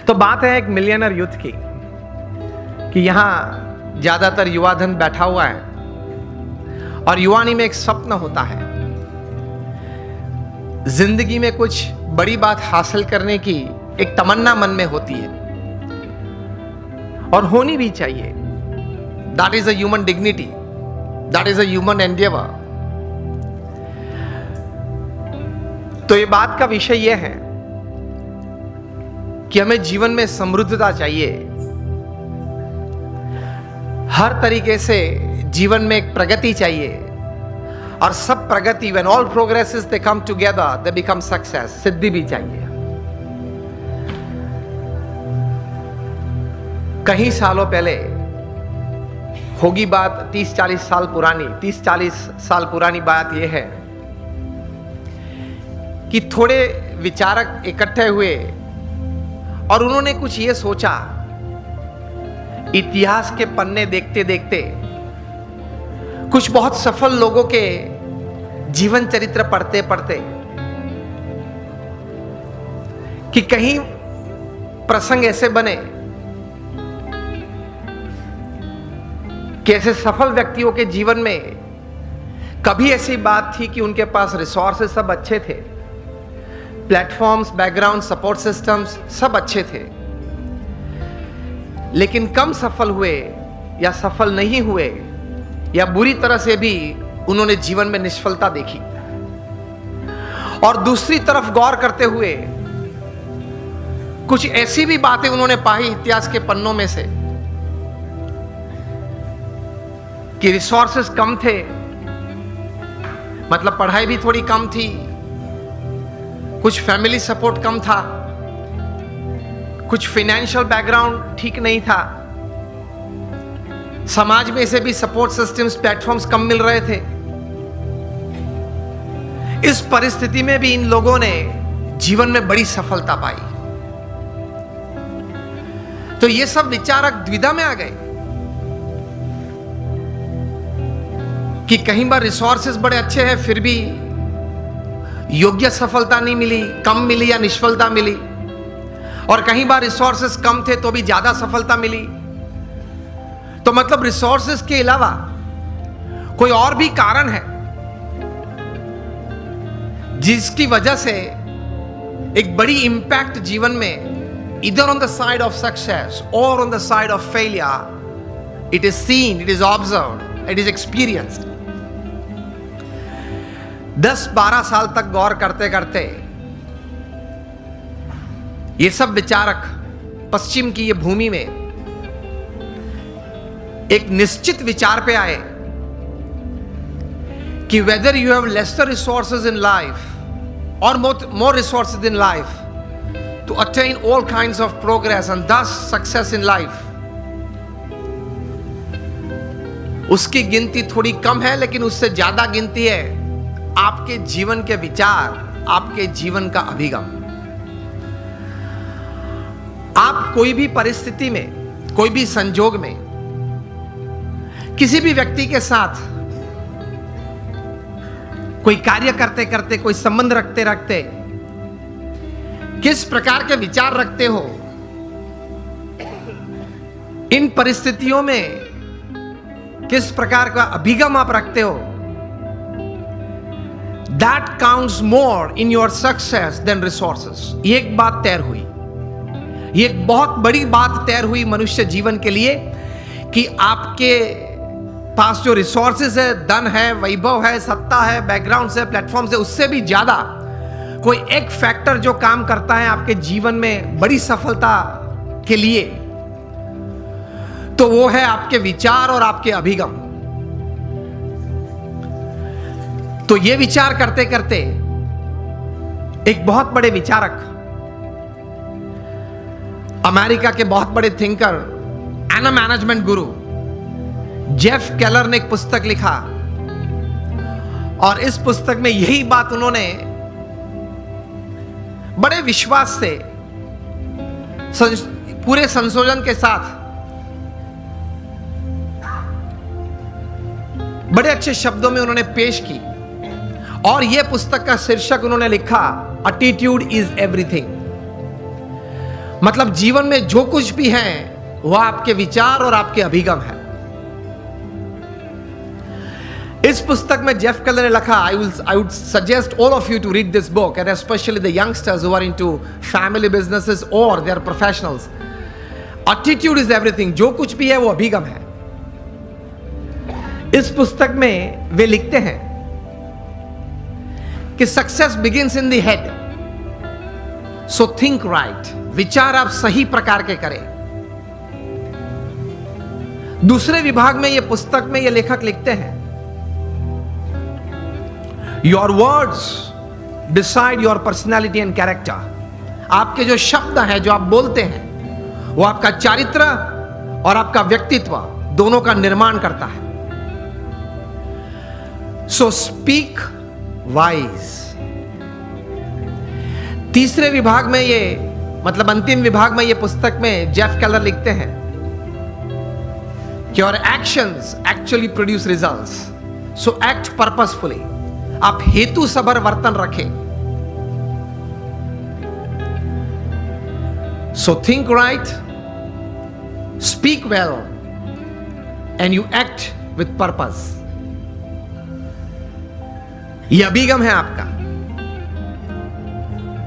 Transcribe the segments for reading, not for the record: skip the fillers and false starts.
तो बात है एक मिलियनर यूथ की कि यहां ज्यादातर युवा धन बैठा हुआ है और युवानी में एक स्वप्न होता है, जिंदगी में कुछ बड़ी बात हासिल करने की एक तमन्ना मन में होती है और होनी भी चाहिए। That is a human dignity, that is a human Endeavour. तो ये बात का विषय यह है कि हमें जीवन में समृद्धता चाहिए, हर तरीके से जीवन में एक प्रगति चाहिए और सब प्रगति, when all progresses they come together they become success, सिद्धि भी चाहिए। कई सालों पहले होगी बात, 30-40 साल पुरानी, 30-40 साल पुरानी बात यह है कि थोड़े विचारक इकट्ठे हुए और उन्होंने कुछ ये सोचा, इतिहास के पन्ने देखते देखते कुछ बहुत सफल लोगों के जीवन चरित्र पढ़ते पढ़ते कि कहीं प्रसंग ऐसे बने कि ऐसे सफल व्यक्तियों के जीवन में कभी ऐसी बात थी कि उनके पास रिसोर्सेस सब अच्छे थे, प्लेटफॉर्म्स, बैकग्राउंड, सपोर्ट सिस्टम्स सब अच्छे थे, लेकिन कम सफल हुए या सफल नहीं हुए या बुरी तरह से भी उन्होंने जीवन में निष्फलता देखी। और दूसरी तरफ गौर करते हुए कुछ ऐसी भी बातें उन्होंने पाई इतिहास के पन्नों में से कि रिसोर्सेस कम थे, मतलब पढ़ाई भी थोड़ी कम थी, कुछ फैमिली सपोर्ट कम था, कुछ फाइनेंशियल बैकग्राउंड ठीक नहीं था, समाज में से भी सपोर्ट सिस्टम्स, प्लेटफॉर्म्स कम मिल रहे थे। इस परिस्थिति में भी इन लोगों ने जीवन में बड़ी सफलता पाई। तो ये सब विचारक द्विधा में आ गए कि कहीं बार रिसोर्सेस बड़े अच्छे हैं फिर भी योग्य सफलता नहीं मिली, कम मिली या निष्फलता मिली, और कहीं बार रिसोर्सेस कम थे तो भी ज्यादा सफलता मिली। तो मतलब रिसोर्सेस के अलावा कोई और भी कारण है जिसकी वजह से एक बड़ी इंपैक्ट जीवन में, इधर on the side of success और on the side of failure, it is seen, it is observed, it is experienced. 10-12 साल तक गौर करते करते ये सब विचारक पश्चिम की ये भूमि में एक निश्चित विचार पे आए कि whether you have lesser resources in life और more resources in life to attain all kinds of progress and thus success in life, उसकी गिनती थोड़ी कम है, लेकिन उससे ज्यादा गिनती है आपके जीवन के विचार, आपके जीवन का अभिगम। आप कोई भी परिस्थिति में, कोई भी संजोग में, किसी भी व्यक्ति के साथ कोई कार्य करते करते, कोई संबंध रखते रखते किस प्रकार के विचार रखते हो, इन परिस्थितियों में किस प्रकार का अभिगम आप रखते हो, that counts more in your success than resources। ये एक बात तैर हुई, ये एक बहुत बड़ी बात तैर हुई मनुष्य जीवन के लिए कि आपके पास जो रिसोर्सेज है, धन है, वैभव है, सत्ता है, बैकग्राउंड है, प्लेटफॉर्म है, उससे भी ज्यादा कोई एक फैक्टर जो काम करता है आपके जीवन में बड़ी सफलता के लिए, तो वो है आपके विचार और आपके अभिगम। तो ये विचार करते करते एक बहुत बड़े विचारक, अमेरिका के बहुत बड़े thinker and management Guru Jeff Keller ने एक पुस्तक लिखा और इस पुस्तक में यही बात उन्होंने बड़े विश्वास से, पूरे संशोधन के साथ, बड़े अच्छे शब्दों में उन्होंने पेश की। और यह पुस्तक का शीर्षक उन्होंने लिखा, एटीट्यूड इज एवरीथिंग। मतलब जीवन में जो कुछ भी है वह आपके विचार और आपके अभिगम है। इस पुस्तक में जेफ केलर ने लिखा, I would suggest all of you to read this book and specially the youngsters who are into family businesses और they are professionals. Attitude is everything. जो कुछ भी है वो अभिगम है। इस पुस्तक में वे लिखते हैं कि success begins in the head, so think right. विचार आप सही प्रकार के करें। दूसरे विभाग में यह पुस्तक में यह लेखक लिखते हैं, your words decide your personality and character. आपके जो शब्द हैं, जो आप बोलते हैं, वो आपका चारित्र और आपका व्यक्तित्व दोनों का निर्माण करता है। So speak wise. तीसरे विभाग में ये, मतलब अंतिम विभाग में ये पुस्तक में जेफ केलर लिखते हैं कि your actions actually produce results, so act purposefully. आप हेतु सभर वर्तन रखें। So think right, speak well and you act with purpose. यह अभिगम है आपका।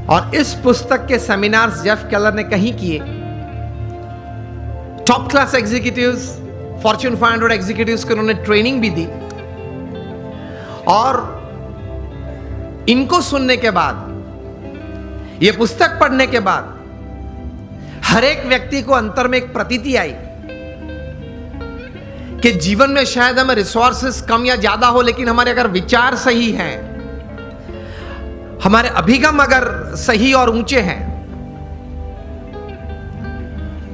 और इस पुस्तक के सेमिनार्स जेफ केलर ने कहीं किए। Top class executives, Fortune 500 executives को उन्होंने ट्रेनिंग भी दी। और इनको सुनने के बाद, यह पुस्तक पढ़ने के बाद, हर एक व्यक्ति को अंतर में एक प्रतीति आई कि जीवन में शायद हमें रिसोर्सेस कम या ज्यादा हो, लेकिन हमारे अगर विचार सही हैं, हमारे अभिगम अगर सही और ऊंचे हैं,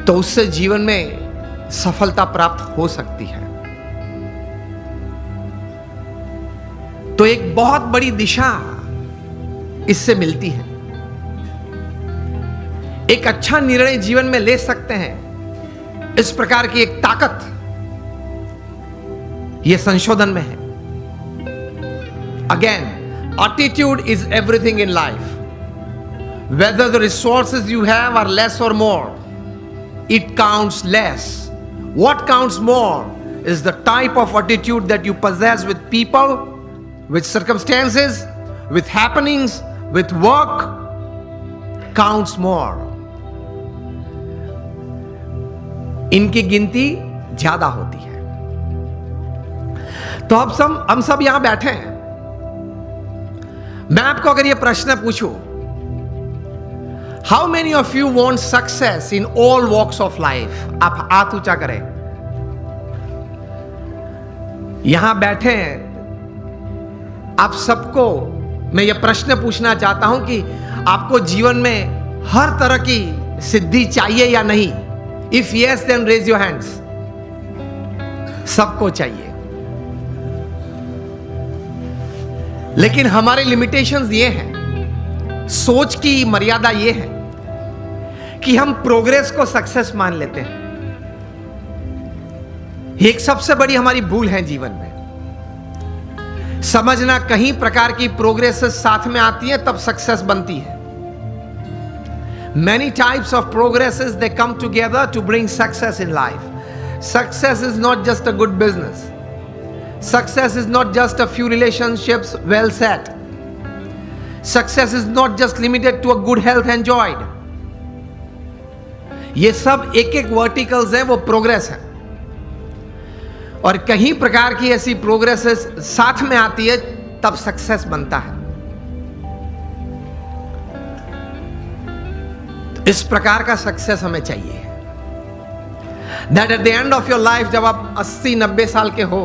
तो उससे जीवन में सफलता प्राप्त हो सकती है। तो एक बहुत बड़ी दिशा इससे मिलती है। एक अच्छा निर्णय जीवन में ले सकते हैं। इस प्रकार की एक ताकत यह संशोधन में है। Again, attitude is everything in life. Whether the resources you have are less और more, it counts less. What counts more is the type of attitude that you possess with people, with circumstances, with happenings, with work counts more. इनकी गिनती ज्यादा होती है। तो अब हम सब यहां बैठे हैं। मैं आपको अगर यह प्रश्न पूछूं, How many of you want success in all walks of life? आप हाथ ऊंचा करें। यहां बैठे हैं आप सबको मैं यह प्रश्न पूछना चाहता हूं कि आपको जीवन में हर तरह की सिद्धि चाहिए या नहीं? If yes, then raise your hands. सबको चाहिए, लेकिन हमारे लिमिटेशंस ये हैं, सोच की मर्यादा ये है कि हम प्रोग्रेस को सक्सेस मान लेते हैं। एक सबसे बड़ी हमारी भूल है जीवन में। समझना कहीं प्रकार की प्रोग्रेस साथ में आती है तब सक्सेस बनती है। Many types of progresses they come together to bring success in life. Success is not just a good business. Success is not just a few relationships well set. Success is not just limited to a good health enjoyed. ये सब एक एक verticals हैं, वो progress है। और कहीं प्रकार की ऐसी प्रोग्रेसेस साथ में आती है तब सक्सेस बनता है। तो इस प्रकार का सक्सेस हमें चाहिए, that at the end of your life, जब आप 80-90 साल के हो,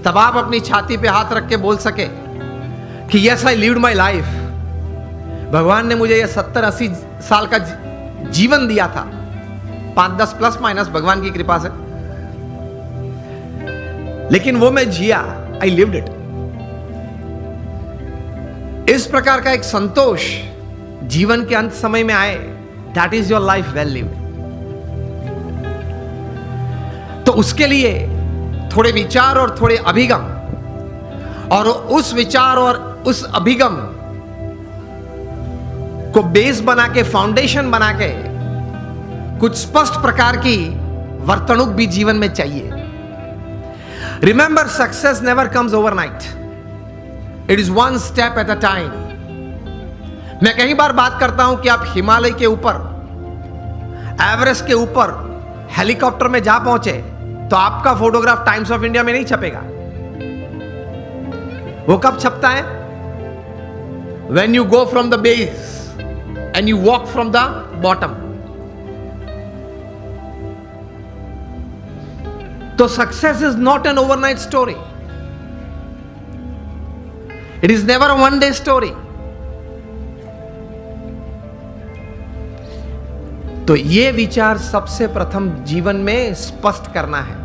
तब आप अपनी छाती पे हाथ रख के बोल सके कि yes I lived my life. भगवान ने मुझे यह 70-80 साल का जीवन दिया था, 5-10 प्लस माइनस भगवान की कृपा से, लेकिन वो मैं जिया, आई लिव्ड इट। इस प्रकार का एक संतोष जीवन के अंत समय में आए, that is your life well lived. तो उसके लिए थोड़े विचार और थोड़े अभिगम, और उस विचार और उस अभिगम को बेस बना के, फाउंडेशन बना के कुछ स्पष्ट प्रकार की वर्तणुक भी जीवन में चाहिए। Remember, success never comes overnight, it is one step at a time. मैं कई बार बात करता हूं कि आप हिमालय के ऊपर, एवरेस्ट के ऊपर हेलीकॉप्टर में जा पहुंचे तो आपका फोटोग्राफ टाइम्स ऑफ इंडिया में नहीं छपेगा। वो कब छपता है? When you go from the base and you walk from the bottom. So success is not an overnight story. It is never a one day story. तो ये विचार सबसे प्रथम जीवन में स्पष्ट करना है।